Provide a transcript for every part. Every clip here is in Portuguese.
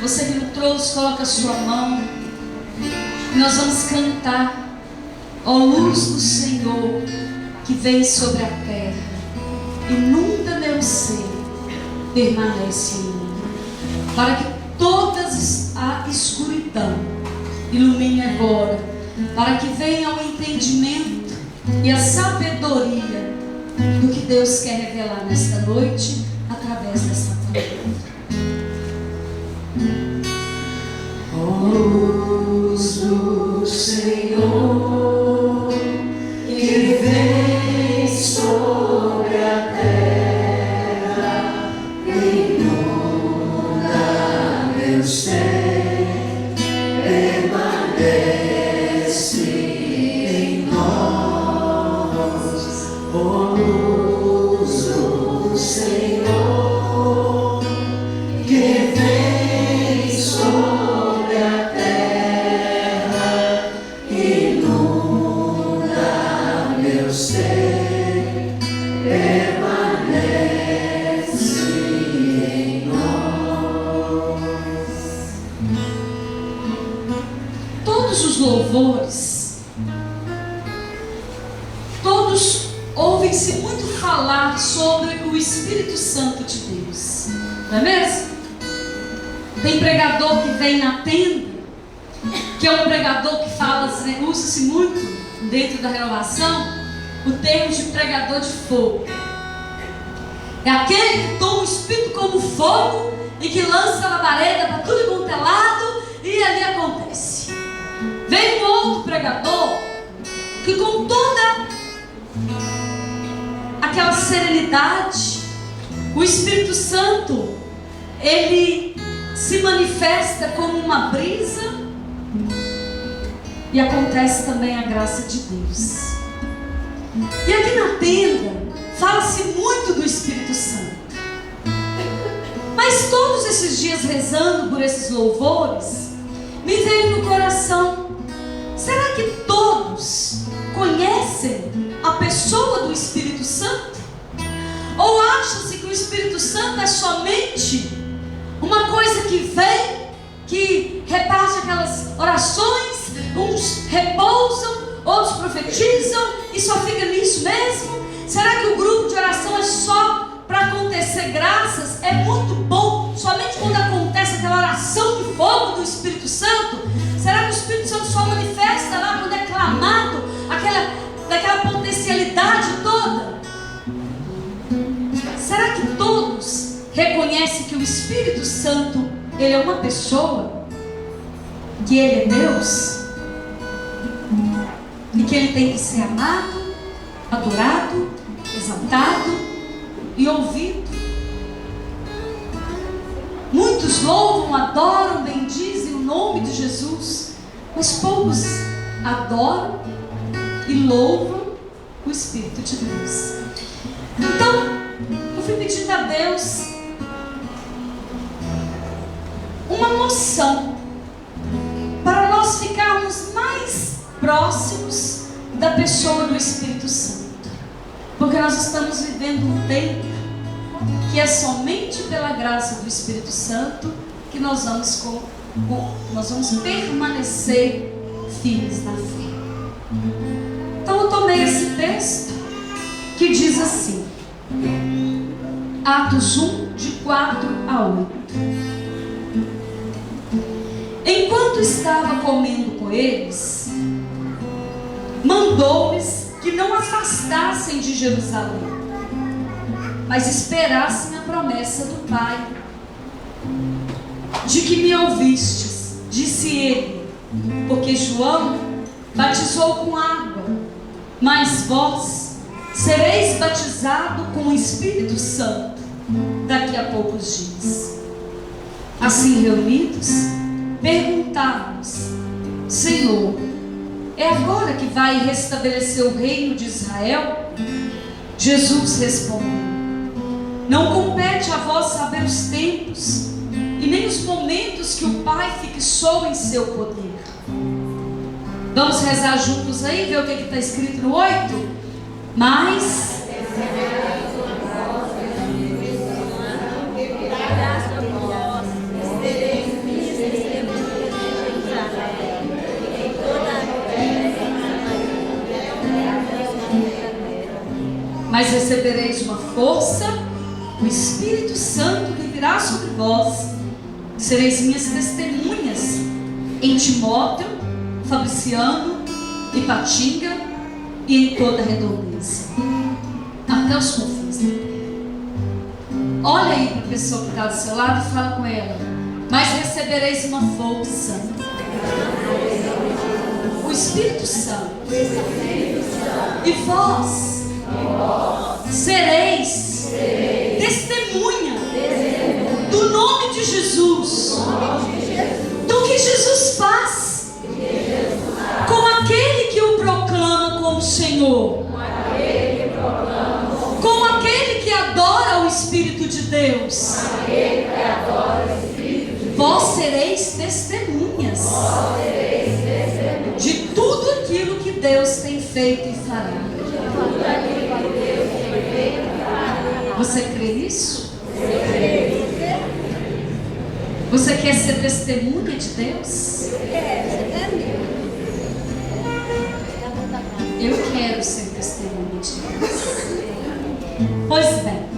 Você que não trouxe, coloca a sua mão. Nós vamos cantar: ó luz do Senhor que vem sobre a terra, inunda meu ser, permanece em mim, para que toda a escuridão ilumine agora, para que venha o entendimento e a sabedoria do que Deus quer revelar nesta noite através desta palavra. Ó luz do Senhor que vem sobre a terra, inunda meu ser, permanece em nós. Ó luz do Senhor que vem sobre a terra, inunda meu ser, permanece em nós. Todos os louvores, todos ouvem-se muito falar sobre o Espírito Santo de Deus, não é mesmo? Tem pregador que vem na tenda, que é um pregador que fala, usa-se muito dentro da renovação, o termo de pregador de fogo. É aquele que toma o Espírito como fogo e que lança a labareda para tudo quanto é lado, e ali acontece. Vem um outro pregador que, com toda aquela serenidade, o Espírito Santo, ele se manifesta como uma brisa, e acontece também a graça de Deus. E aqui na tenda fala-se muito do Espírito Santo, mas todos esses dias rezando por esses louvores, me veio no coração: será que todos conhecem a pessoa do Espírito Santo? Ou acham-se que o Espírito Santo é somente uma coisa que vem, que reparte aquelas orações, uns repousam, outros profetizam e só fica nisso mesmo? Será que o grupo de oração é só para acontecer graças? É muito bom somente quando acontece aquela oração de fogo do Espírito Santo? Será que o Espírito Santo só manifesta lá quando é clamado, daquela potencialidade toda? Será que todos reconhecem que o Espírito Santo, ele é uma pessoa, que ele é Deus, e que ele tem que ser amado, adorado, exaltado e ouvido? Muitos louvam, adoram, bendizem o nome de Jesus, mas poucos adoram e louvam o Espírito de Deus. Então, eu fui pedindo a Deus uma noção para nós ficarmos mais próximos da pessoa do Espírito Santo, porque nós estamos vivendo um tempo que é somente pela graça do Espírito Santo que nós vamos permanecer firmes na fé. Então eu tomei esse texto que diz assim, Atos 1, de 4 a 8. Enquanto estava comendo com eles, mandou-lhes que não afastassem de Jerusalém, mas esperassem a promessa do Pai. De que me ouvistes, disse ele, porque João batizou com água, mas vós sereis batizados com o Espírito Santo daqui a poucos dias. Assim reunidos, perguntávamos: Senhor, é agora que vai restabelecer o reino de Israel? Jesus respondeu: não compete a vós saber os tempos e nem os momentos que o Pai fixou em seu poder. Vamos rezar juntos aí, ver o que está escrito no 8? Mas Mas recebereis uma força, o Espírito Santo que virá sobre vós. Sereis minhas testemunhas em Timóteo, Fabriciano, Ipatinga e em toda a redondeza, até os confins. Olha aí para a pessoa que está do seu lado e fala com ela: mas recebereis uma força, o Espírito Santo, e vós sereis testemunha do nome de Jesus, do que Jesus faz com aquele que o proclama como Senhor, com aquele que adora o Espírito de Deus. Vós sereis testemunhas de tudo aquilo que Deus tem feito e fará. Você crê nisso? Você quer ser testemunha de Deus? Eu quero ser testemunha de Deus. Pois bem,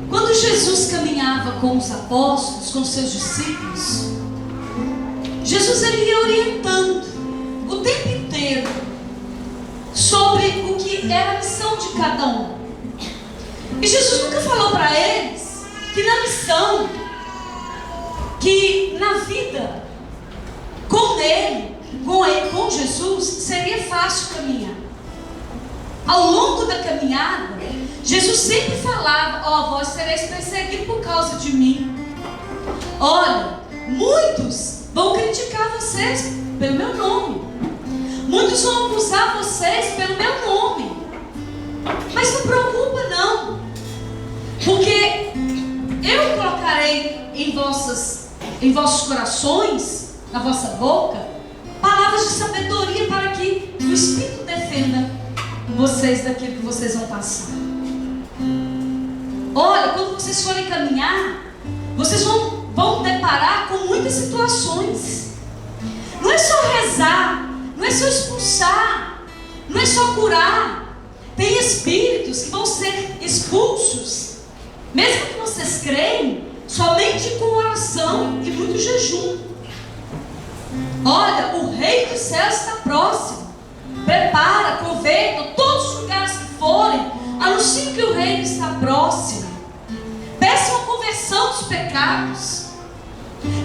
quando Jesus caminhava com os apóstolos, com os seus discípulos, Jesus ele ia orientando o tempo inteiro sobre o que era a missão de cada um. E Jesus nunca falou para eles que na missão, que na vida com ele, com Jesus, seria fácil caminhar. Ao longo da caminhada, Jesus sempre falava: vós sereis perseguidos por causa de mim. Olha, muitos vão criticar vocês pelo meu nome. Muitos vão acusar vocês pelo meu nome. Mas não preocupa não, porque eu colocarei em vossos corações, na vossa boca, palavras de sabedoria para que o Espírito defenda vocês daquilo que vocês vão passar. Olha, quando vocês forem caminhar, vocês vão deparar com muitas situações. Não é só rezar, não é só expulsar, não é só curar. Tem espíritos que vão ser expulsos, mesmo que vocês creem, somente com oração e muito jejum. Olha, o Rei do Céu está próximo. Prepara, converta, todos os lugares que forem, anunciem que o reino está próximo. Peçam a conversão dos pecados.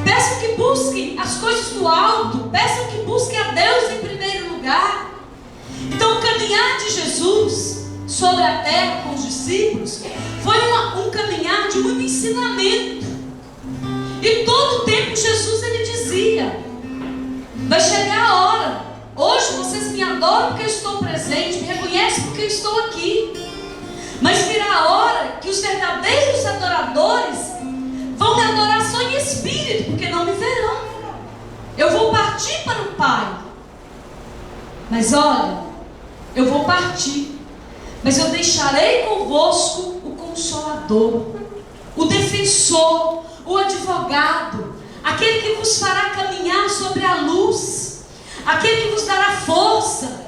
Peçam que busquem as coisas do alto. Peçam que busquem a Deus em primeiro lugar. Então o caminhar de Jesus sobre a terra com os discípulos foi um caminhar de muito ensinamento. E todo o tempo Jesus ele dizia: vai chegar a hora. Hoje vocês me adoram porque eu estou presente, me reconhecem porque eu estou aqui. Mas virá a hora que os verdadeiros adoradores vão me adorar só em espírito, porque não me verão. Eu vou partir para o Pai. Mas olha, eu vou partir, mas eu deixarei convosco o Consolador, o Defensor, o Advogado, aquele que vos fará caminhar sobre a luz, aquele que vos dará força.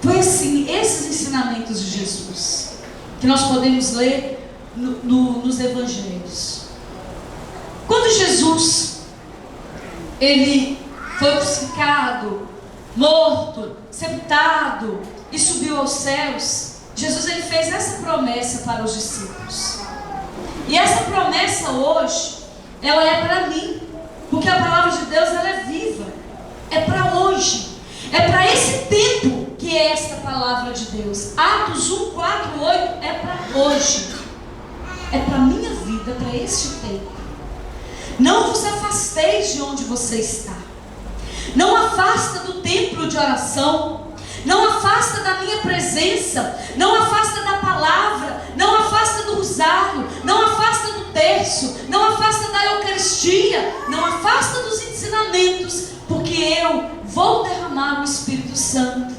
Foi assim, esses ensinamentos de Jesus que nós podemos ler nos evangelhos. Quando Jesus ele foi crucificado, morto, sepultado e subiu aos céus, Jesus ele fez essa promessa para os discípulos. E essa promessa hoje, ela é para mim, porque a palavra de Deus ela é viva. É para hoje, é para esse tempo que é esta palavra de Deus. Atos 1, 4, 8 é para hoje, é para a minha vida, para este tempo. Não vos afasteis de onde você está. Não afasta do templo de oração, não afasta da minha presença, não afasta da palavra, não afasta do rosário, não afasta do terço, não afasta da Eucaristia, não afasta dos ensinamentos, porque eu vou derramar o Espírito Santo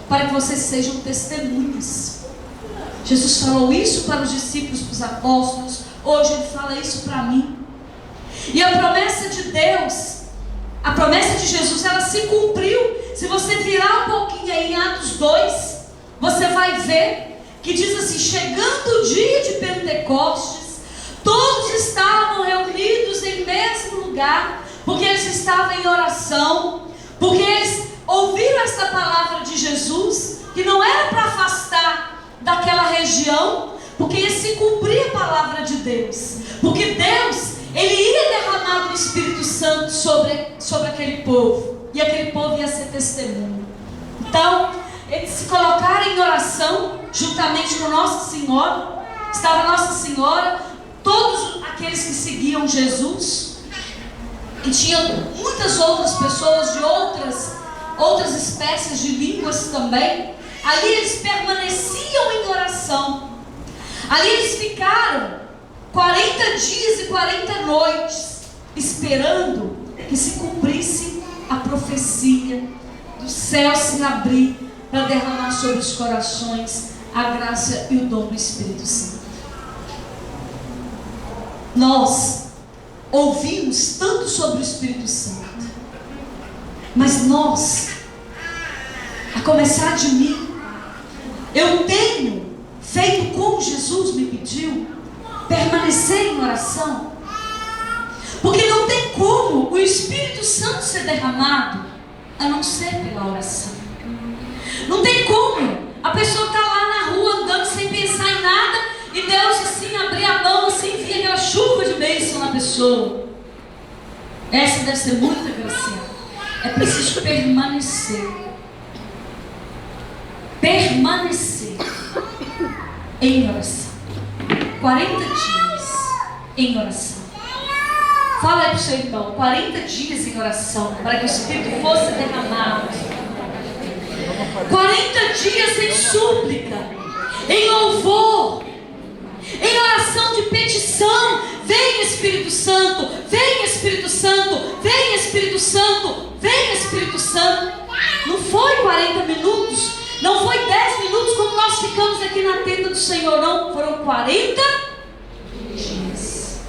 para que vocês sejam testemunhas. Jesus falou isso para os discípulos, para os apóstolos. Hoje Ele fala isso para mim. E a promessa de Deus, a promessa de Jesus, ela se cumpriu se você virar um pouquinho aí em Atos 2, você vai ver que diz assim: chegando o dia de Pentecostes, todos estavam reunidos em mesmo lugar, porque eles estavam em oração, porque eles ouviram essa palavra de Jesus, que não era para afastar daquela região, porque ia se cumprir a palavra de Deus, porque Deus, Ele ia derramar o Espírito Santo sobre aquele povo, e aquele povo ia ser testemunho. Então, eles se colocaram em oração, juntamente com Nossa Senhora. Estava Nossa Senhora, todos aqueles que seguiam Jesus, e tinha muitas outras pessoas de outras espécies de línguas também. Ali eles permaneciam em oração. Ali eles ficaram 40 dias e 40 noites, esperando que se cumprisse a profecia do céu se abrir para derramar sobre os corações a graça e o dom do Espírito Santo. Nós ouvimos tanto sobre o Espírito Santo, mas nós, a começar de mim, eu tenho feito como Jesus me pediu, permanecer em oração, porque não tem como o Espírito Santo ser derramado a não ser pela oração. Não tem como a pessoa estar lá na rua andando sem pensar em nada e Deus assim abrir a mão, assim vir aquela chuva de bênção na pessoa. Essa deve ser muita graça. É preciso permanecer em oração. 40 dias em oração. Fala aí para o seu irmão: 40 dias em oração, para que o Espírito fosse derramado. 40 dias em súplica, em louvor, em oração de petição. Vem Espírito Santo, vem Espírito Santo, vem Espírito Santo, vem Espírito Santo. Não foi 40 minutos, não foi 10 minutos como nós ficamos aqui na tenda do Senhor, não. Foram 40 dias,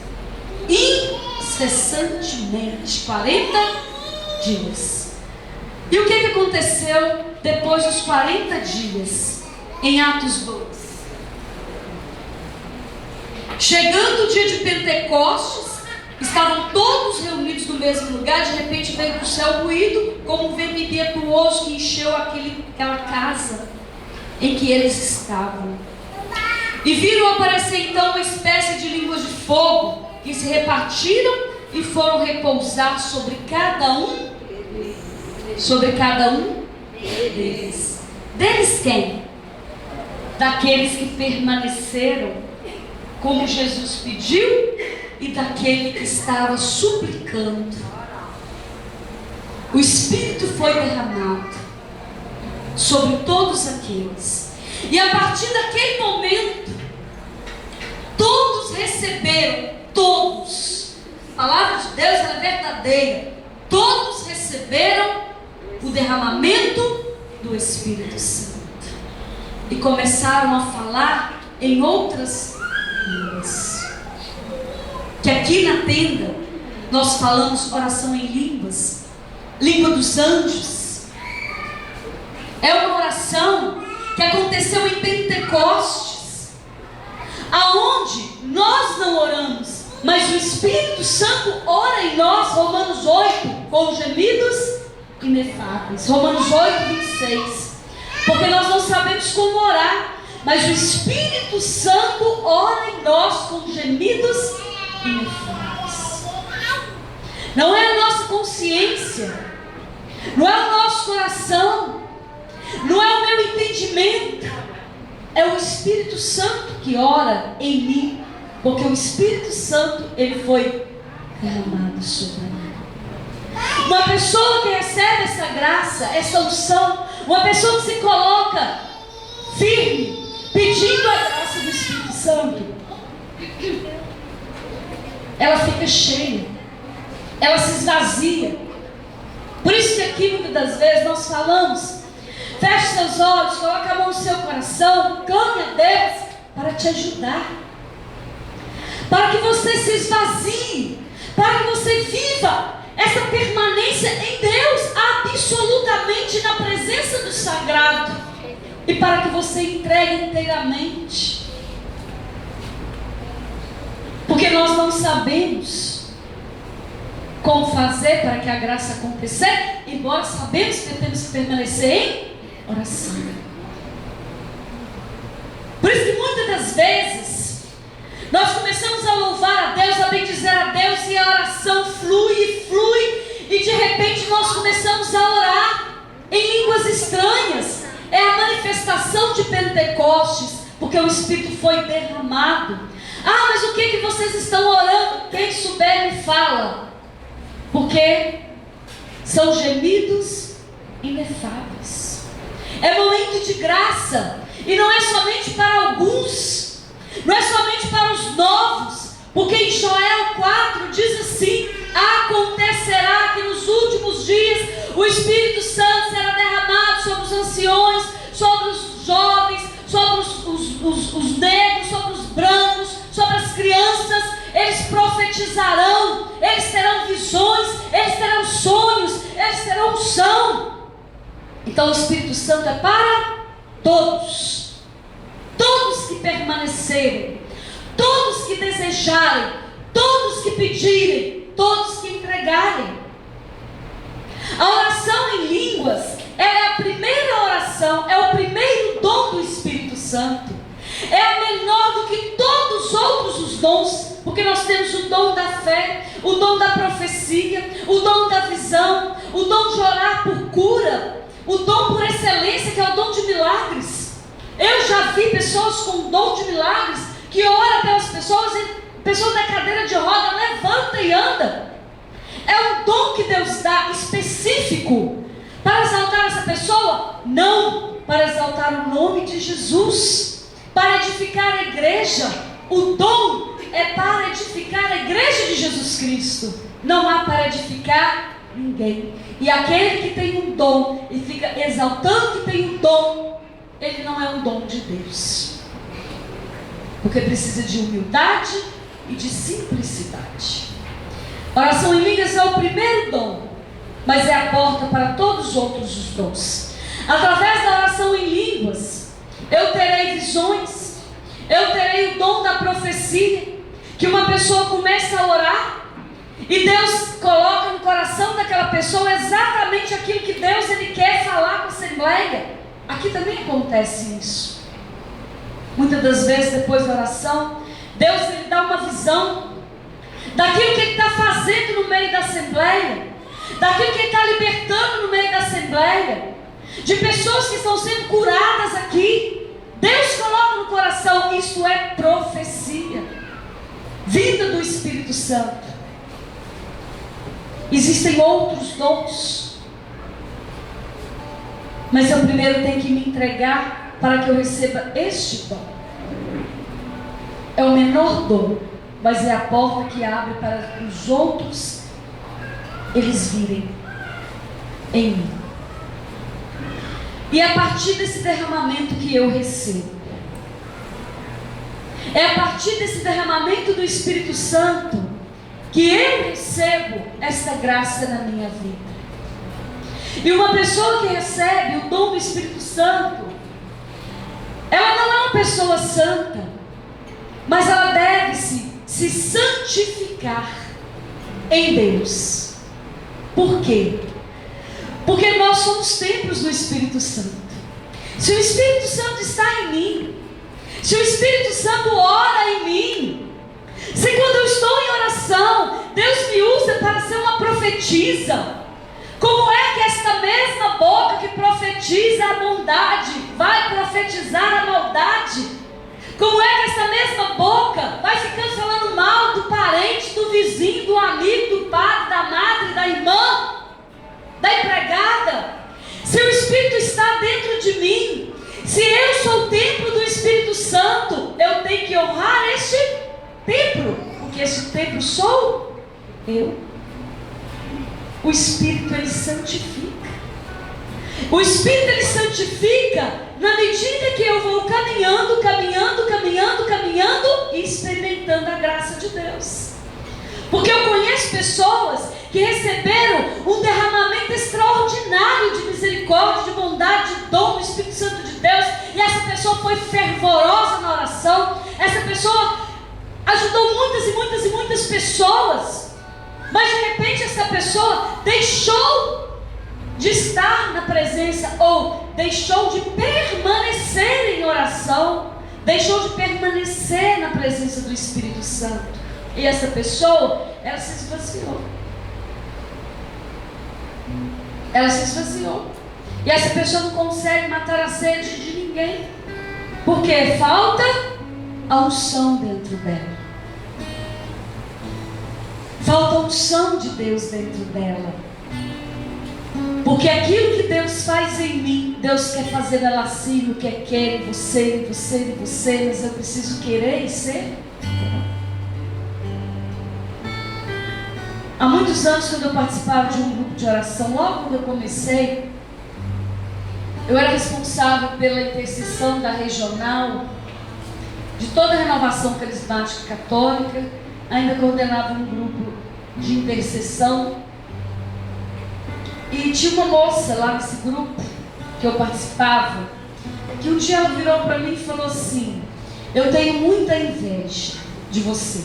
incessantemente, 40 dias. E o que aconteceu depois dos 40 dias, em Atos 2? Chegando o dia de Pentecostes, estavam todos reunidos no mesmo lugar. De repente veio do céu ruído, como um vento impetuoso que encheu aquela casa em que eles estavam. E viram aparecer então uma espécie de línguas de fogo, que se repartiram e foram repousar sobre cada um deles. Deles quem? Daqueles que permaneceram como Jesus pediu e daquele que estava suplicando. O Espírito foi derramado sobre todos aqueles, e a partir daquele momento todos receberam, todos, a palavra de Deus é verdadeira, todos receberam o derramamento do Espírito Santo e começaram a falar em outras línguas. Que aqui na tenda nós falamos oração em línguas, língua dos anjos. É uma oração que aconteceu em Pentecostes, aonde nós não oramos, mas o Espírito Santo ora em nós. Romanos 8, com gemidos inefáveis. Romanos 8, 26. Porque nós não sabemos como orar, mas o Espírito Santo ora em nós com gemidos inefáveis. Não é a nossa consciência, não é o nosso coração, não é o meu entendimento, é o Espírito Santo que ora em mim, porque o Espírito Santo, ele foi derramado sobre mim. Uma pessoa que recebe essa graça, essa unção, uma pessoa que se coloca firme, pedindo a graça do Espírito Santo, ela fica cheia, ela se esvazia. Por isso que aqui muitas das vezes nós falamos: feche seus olhos, coloque a mão no seu coração, clame a Deus para te ajudar, para que você se esvazie, para que você viva essa permanência em Deus. absolutamente na presença do sagrado e para que você entregue inteiramente. Porque nós não sabemos como fazer para que a graça aconteça, embora sabemos que temos que permanecer em oração. Por isso que muitas das vezes nós começamos a louvar a Deus, a bendizer a Deus, e a oração flui, e de repente nós começamos a orar em línguas estranhas. É a manifestação de Pentecostes, porque o Espírito foi derramado. Ah, mas o que vocês estão orando? Quem souber me fala. Porque são gemidos inefáveis. É momento de graça. E não é somente para alguns, não é somente para os novos, porque em Joel 4 diz assim: acontecerá que nos últimos dias o Espírito Santo será derramado sobre os anciões, sobre os jovens, sobre os negros, sobre os brancos, sobre as crianças. Eles profetizarão, eles terão visões, eles terão sonhos, eles terão unção. Então o Espírito Santo é para todos, todos que permanecerem, todos que desejarem, todos que pedirem, todos que entregarem. A oração em línguas é a primeira oração, é o primeiro dom do Espírito Santo. É menor do que todos os outros os dons, porque nós temos o dom da fé, o dom da profecia, o dom da visão, o dom de orar por cura, o dom por excelência, que é o dom de milagres. Eu já vi pessoas com dom de milagres que ora pelas pessoas e pessoas da cadeira de roda levanta e anda. É um dom que Deus dá específico para exaltar essa pessoa? Não, para exaltar o nome de Jesus, para edificar a igreja. O dom é para edificar a igreja de Jesus Cristo, não há para edificar ninguém. E aquele que tem um dom e fica exaltando que tem um dom, ele não é um dom de Deus, porque precisa de humildade e de simplicidade. Oração em línguas é o primeiro dom, mas é a porta para todos os outros os dons. Através da oração em línguas, eu terei visões, eu terei o dom da profecia, que uma pessoa começa a orar e Deus coloca no coração daquela pessoa exatamente aquilo que Deus ele quer falar com a assembleia. Aqui também acontece isso. Muitas das vezes, depois da oração, Deus ele dá uma visão daquilo que Ele está fazendo no meio da assembleia, daquilo que Ele está libertando no meio da assembleia, de pessoas que estão sendo curadas aqui. Deus coloca no coração, isso é profecia, vinda do Espírito Santo. Existem outros dons, mas eu primeiro tenho que me entregar para que eu receba este dom. É o menor dom, mas é a porta que abre para que os outros eles virem em mim. E é a partir desse derramamento que eu recebo. É a partir desse derramamento do Espírito Santo que eu recebo essa graça na minha vida. E uma pessoa que recebe o dom do Espírito Santo, ela não é uma pessoa santa, mas ela deve se santificar em Deus. Por quê? Porque nós somos templos do Espírito Santo. Se o Espírito Santo está em mim, se o Espírito Santo ora em mim, se quando eu estou em oração, Deus me usa para ser uma profetisa, como é que esta mesma boca que profetiza a bondade vai profetizar a maldade? Como é que essa mesma boca vai ficando falando mal do parente, do vizinho, do amigo, do pai, da madre, da irmã, da empregada? Se o Espírito está dentro de mim, se eu sou o templo do Espírito Santo, eu tenho que honrar este templo, porque este templo sou eu. O Espírito ele santifica. O Espírito ele santifica na medida que eu vou caminhando e experimentando a graça de Deus. Porque eu conheço pessoas que receberam um derramamento extraordinário de misericórdia, de bondade, de dom do Espírito Santo de Deus, e essa pessoa foi fervorosa na oração, essa pessoa ajudou muitas e muitas e muitas pessoas, mas de repente essa pessoa deixou de estar na presença, ou deixou de permanecer em oração, deixou de permanecer na presença do Espírito Santo. E essa pessoa, ela se esvaziou. Ela se esvaziou. E essa pessoa não consegue matar a sede de ninguém, porque falta a unção dentro dela. Falta a unção de Deus dentro dela. Porque aquilo que Deus faz em mim, Deus quer fazer ela assim, o que quer em você, em você, em você, mas eu preciso querer e ser. Há muitos anos, quando eu participava de um grupo de oração, logo quando eu comecei, eu era responsável pela intercessão da regional, de toda a renovação carismática católica, ainda coordenava um grupo de intercessão. E tinha uma moça lá nesse grupo que eu participava, que um dia ela virou para mim e falou assim: eu tenho muita inveja de você,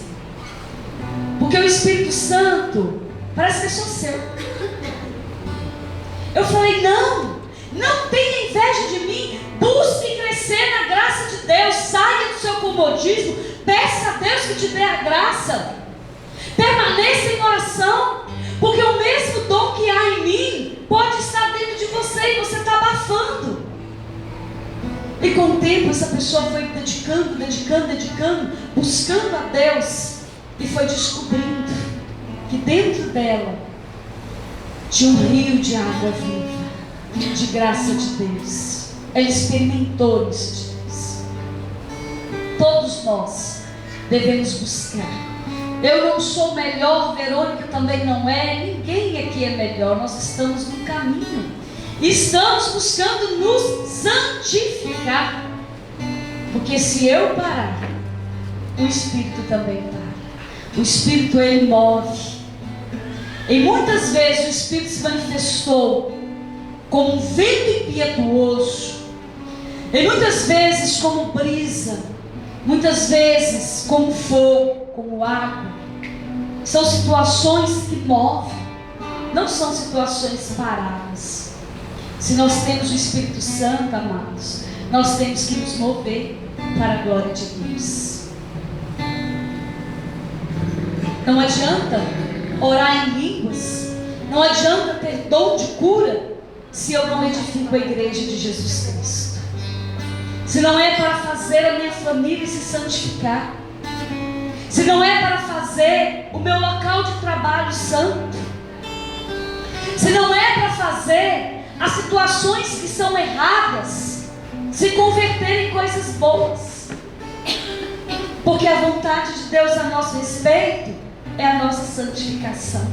porque o Espírito Santo parece que é só seu. Eu falei: não tenha inveja de mim, busque crescer na graça de Deus, saia do seu comodismo, peça a Deus que te dê a graça, permaneça em oração, porque o mesmo dom que há em mim pode estar dentro de você e você está abafando. E com o tempo essa pessoa foi dedicando, buscando a Deus, e foi descobrindo que dentro dela tinha um rio de água viva, de graça de Deus. Ela experimentou isso de Deus. Todos nós devemos buscar. Eu não sou melhor, Verônica também não é, ninguém aqui é melhor. Nós estamos no caminho, estamos buscando nos santificar, porque se eu parar, o Espírito também para. O Espírito, ele move. E muitas vezes o Espírito se manifestou como um vento impetuoso, e muitas vezes como brisa, muitas vezes como fogo, como água. São situações que movem, não são situações paradas. Se nós temos o Espírito Santo, amados, nós temos que nos mover para a glória de Deus. Não adianta orar em línguas, não adianta ter dom de cura, se eu não edifico a igreja de Jesus Cristo, se não é para fazer a minha família se santificar, se não é para fazer o meu local de trabalho santo, se não é para fazer as situações que são erradas se converterem em coisas boas. Porque a vontade de Deus a nosso respeito é a nossa santificação.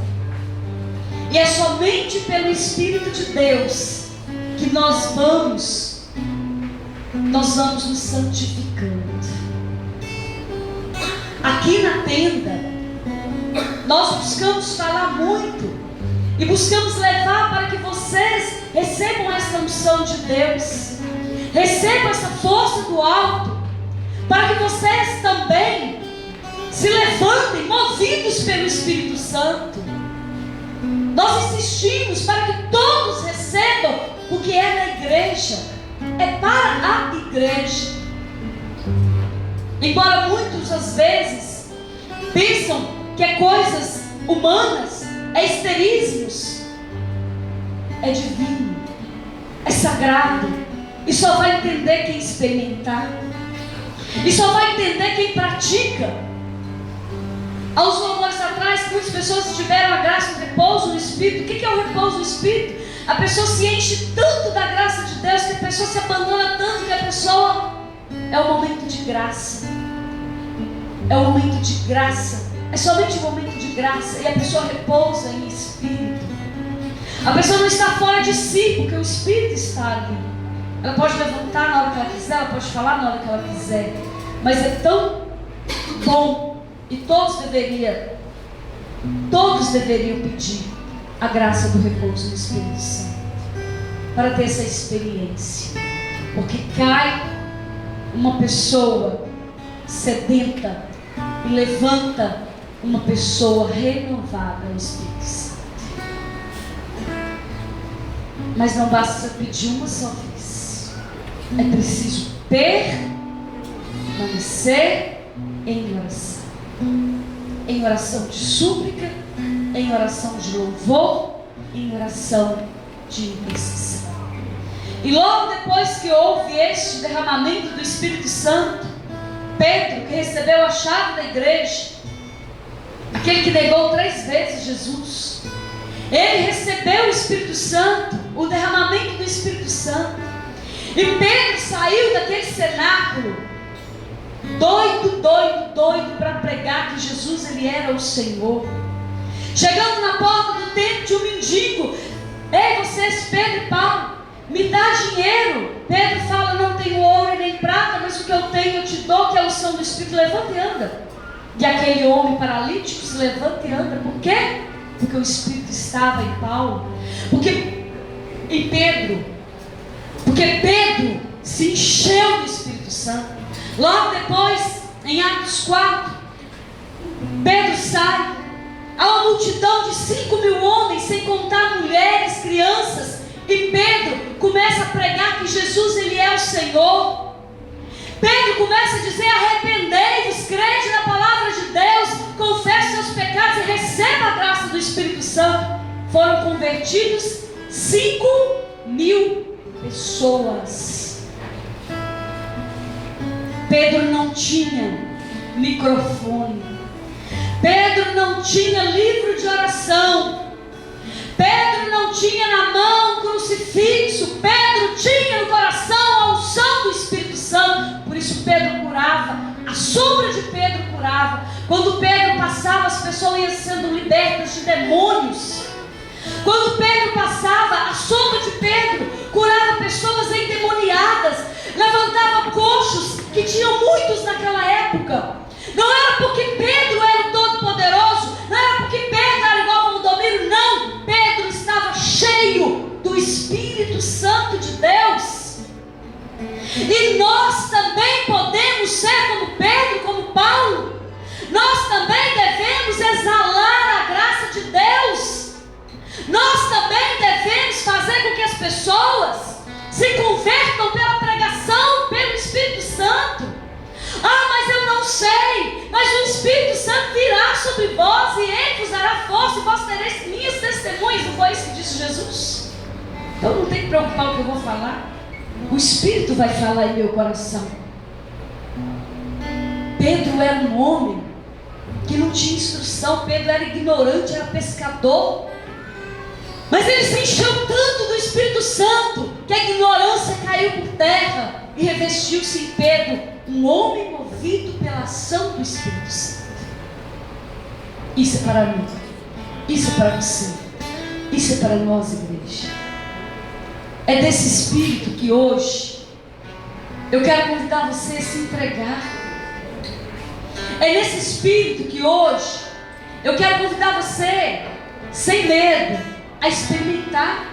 E é somente pelo Espírito de Deus que nós vamos nos santificando. Aqui na tenda, nós buscamos falar muito e buscamos levar para que vocês recebam essa unção de Deus, recebam essa força do alto, para que vocês também se levantem movidos pelo Espírito Santo. Nós insistimos para que todos recebam o que é da igreja, é para a igreja. Embora muitos às vezes pensam que é coisas humanas, é esterismos, é divino, é sagrado, e só vai entender quem experimentar, e só vai entender quem pratica. Há uns louvores atrás, muitas pessoas tiveram a graça, o repouso no Espírito. O que é o repouso no Espírito? A pessoa se enche tanto da graça de Deus, que a pessoa se abandona tanto, que a pessoa é um momento de graça. É um momento de graça. É somente um momento de graça. E a pessoa repousa em Espírito. A pessoa não está fora de si, porque o Espírito está ali. Ela pode levantar na hora que ela quiser, ela pode falar na hora que ela quiser. Mas é tão bom, e todos deveriam Todos deveriam pedir a graça do repouso do Espírito Santo para ter essa experiência, porque cai uma pessoa sedenta e levanta uma pessoa renovada ao Espírito Santo. Mas não basta pedir uma só vez, é preciso permanecer em oração de súplica, em oração de louvor, em oração de intercessão. E logo depois que houve este derramamento do Espírito Santo, Pedro, que recebeu a chave da igreja, aquele que negou 3 vezes Jesus, ele recebeu o Espírito Santo, o derramamento do Espírito Santo. E Pedro saiu daquele cenáculo doido para pregar que Jesus ele era o Senhor. Chegando na porta do templo de um mendigo: ei, vocês, Pedro e Paulo, me dá dinheiro. Pedro fala: não tenho ouro e nem prata, mas o que eu tenho eu te dou, que é a unção do Espírito. Levanta e anda. E aquele homem paralítico se levanta e anda. Por quê? Porque o Espírito estava em Paulo, porque Pedro se encheu do Espírito Santo. Logo depois, em Atos 4, Pedro sai. Há uma multidão de 5.000 homens, sem contar mulheres, crianças, e Pedro começa a pregar que Jesus ele é o Senhor. Pedro começa a dizer: arrependei-vos, crede na palavra de Deus, confesse seus pecados e receba a graça do Espírito Santo. Foram convertidos 5.000 pessoas. Pedro não tinha microfone, Pedro não tinha livro de oração, Pedro não tinha na mão crucifixo, Pedro tinha no coração a unção do Espírito Santo. Por isso Pedro curava, a sombra de Pedro curava. Quando Pedro passava, as pessoas iam sendo libertas de demônios. Quando Pedro passava, a sombra de Pedro curava pessoas endemoniadas, levantava coxos, que tinham muitos naquela época. Não era porque Pedro era o Todo-Poderoso, não era porque Pedro era igual ao Valdomiro, não. Pedro estava cheio do Espírito Santo de Deus. E nós também podemos ser como Pedro, como Paulo. Nós também devemos exalar a graça de Deus. Nós também devemos fazer com que as pessoas se convertam pela pregação, pelo Espírito Santo. Ah, mas eu não sei. Mas o Espírito Santo virá sobre vós e ele vos dará força e vós tereis minhas testemunhas. Não foi isso que disse Jesus? Então não tem que preocupar o que eu vou falar. O Espírito vai falar em meu coração. Pedro era um homem que não tinha instrução. Pedro era ignorante, era pescador. Mas ele se encheu tanto do Espírito Santo que a ignorância caiu por terra e revestiu-se em Pedro, um homem movido pela ação do Espírito Santo. Isso é para mim, isso é para você, isso é para nós, igreja. É desse Espírito que hoje eu quero convidar você a se entregar. É nesse Espírito que hoje eu quero convidar você, sem medo, a experimentar.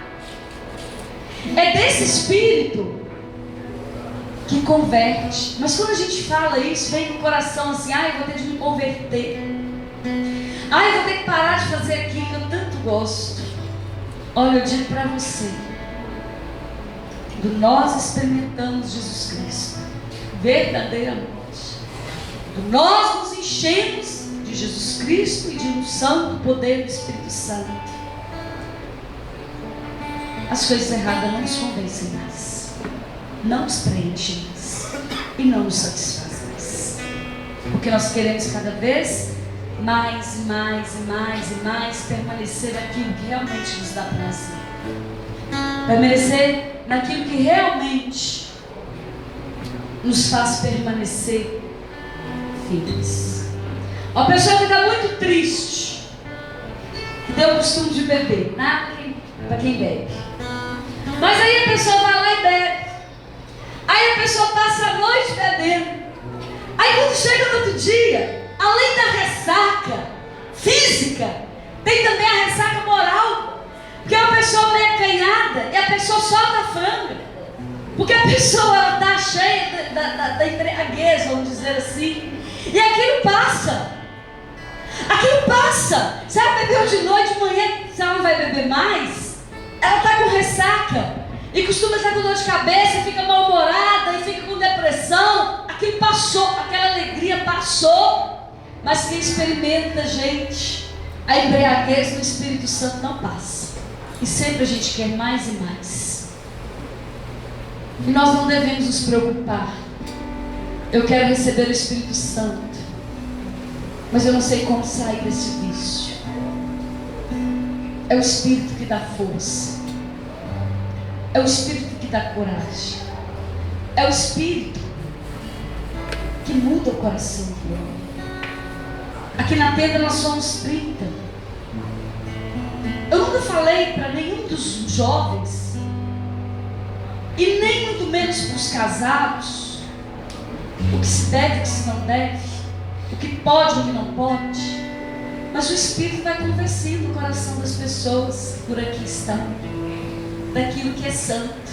É desse Espírito que converte. Mas quando a gente fala isso, vem no coração assim: eu vou ter de me converter, eu vou ter que parar de fazer aquilo que eu tanto gosto. Olha, eu digo para você, quando nós experimentamos Jesus Cristo verdadeiramente, quando nós nos enchemos de Jesus Cristo e de unção do poder do Espírito Santo, as coisas erradas não nos convencem mais, não nos preenchem mais e não nos satisfazem mais, porque nós queremos cada vez mais e mais e mais e mais permanecer naquilo que realmente nos dá prazer, permanecer naquilo que realmente nos faz permanecer firmes. Uma pessoa que está muito triste, que tem o costume de beber, nada para quem bebe. Mas aí a pessoa vai lá e bebe. Aí a pessoa passa a noite bebendo. Aí quando chega no outro dia, além da ressaca física, física, tem também a ressaca moral. Porque é uma pessoa meio acanhada e a pessoa solta a franga. Porque a pessoa está cheia da embriaguez, vamos dizer assim. E aquilo passa. Aquilo passa. Se ela bebeu de noite, de manhã, se ela não vai beber mais, ela está com ressaca. E costuma estar com dor de cabeça, fica mal-humorada e fica com depressão. Aquilo passou, aquela alegria passou. Mas quem experimenta, gente, a embriaguez do Espírito Santo não passa. E sempre a gente quer mais e mais. E nós não devemos nos preocupar. Eu quero receber o Espírito Santo, mas eu não sei como sair desse vício. É o Espírito que dá força. É o Espírito que dá coragem. É o Espírito que muda o coração do homem. Aqui na tenda nós somos 30. Eu nunca falei para nenhum dos jovens, e nem muito menos para os casados, o que se deve e o que se não deve, o que pode e o que não pode. Mas o Espírito vai convencendo o coração das pessoas que por aqui estão, daquilo que é santo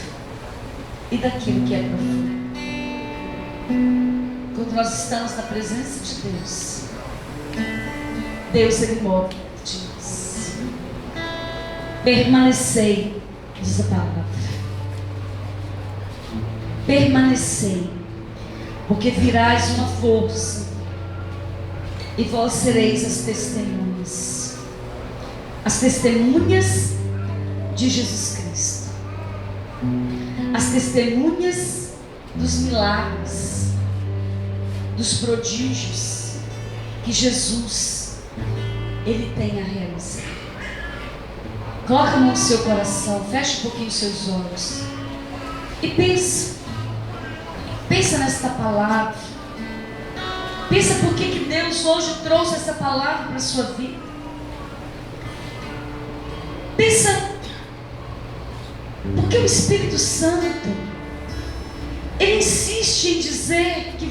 e daquilo que é profundo. Quando nós estamos na presença de Deus, Deus ele move de nós. Permanecei, diz a palavra. Permanecei, porque virás uma força, e vós sereis as testemunhas de Jesus Cristo, as testemunhas dos milagres, dos prodígios que Jesus ele tem a realizar. Coloca a mão no seu coração, feche um pouquinho os seus olhos e pensa nesta palavra. Pensa por que Deus hoje trouxe essa palavra para a sua vida. Pensa porque o Espírito Santo ele insiste em dizer que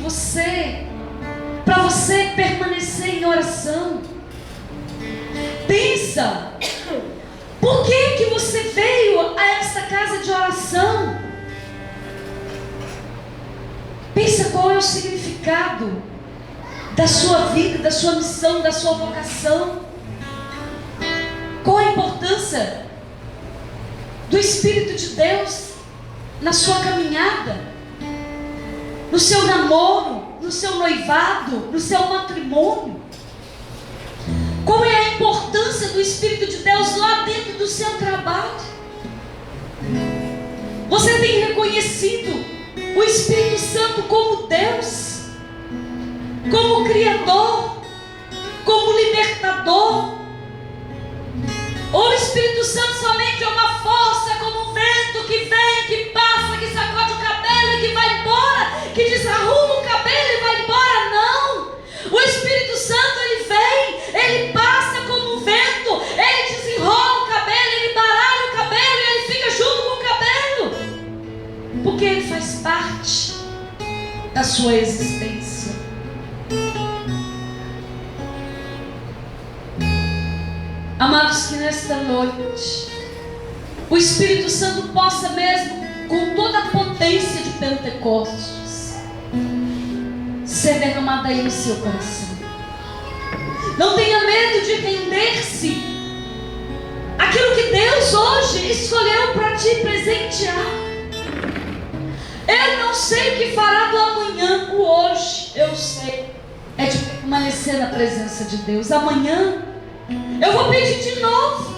para você permanecer em oração. Pensa por que você veio a esta casa de oração. Pensa qual é o significado da sua vida, da sua missão, da sua vocação. Qual a importância do Espírito de Deus na sua caminhada, no seu namoro, no seu noivado, no seu matrimônio? Qual é a importância do Espírito de Deus lá dentro do seu trabalho? Você tem reconhecido o Espírito Santo como Deus, como Criador, como Libertador? Ou o Espírito Santo somente é uma força, como um vento que vem, que passa, que sacode o cabelo e que vai embora, que desarruma o cabelo e vai embora? Não! O Espírito Santo ele vem, ele passa como um vento, ele desenrola o cabelo, ele baralha o cabelo e ele fica junto com o cabelo, porque ele faz parte da sua existência. Amados, que nesta noite o Espírito Santo possa mesmo, com toda a potência de Pentecostes, ser derramado aí no seu coração. Não tenha medo de render-se aquilo que Deus hoje escolheu para te presentear. Eu não sei o que fará do amanhã. O hoje eu sei é de permanecer na presença de Deus. Amanhã eu vou pedir de novo,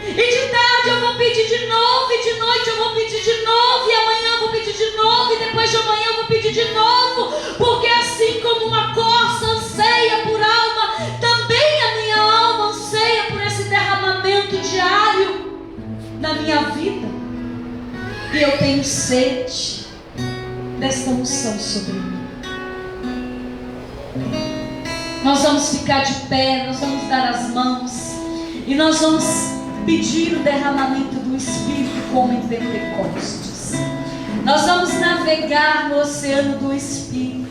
e de tarde eu vou pedir de novo, e de noite eu vou pedir de novo, e amanhã eu vou pedir de novo, e depois de amanhã eu vou pedir de novo, porque assim como uma corça anseia por alma, também a minha alma anseia por esse derramamento diário na minha vida. E eu tenho sede desta unção sobre mim. Nós vamos ficar de pé, nós vamos dar as mãos e nós vamos pedir o derramamento do Espírito como em Pentecostes. Nós vamos navegar no oceano do Espírito.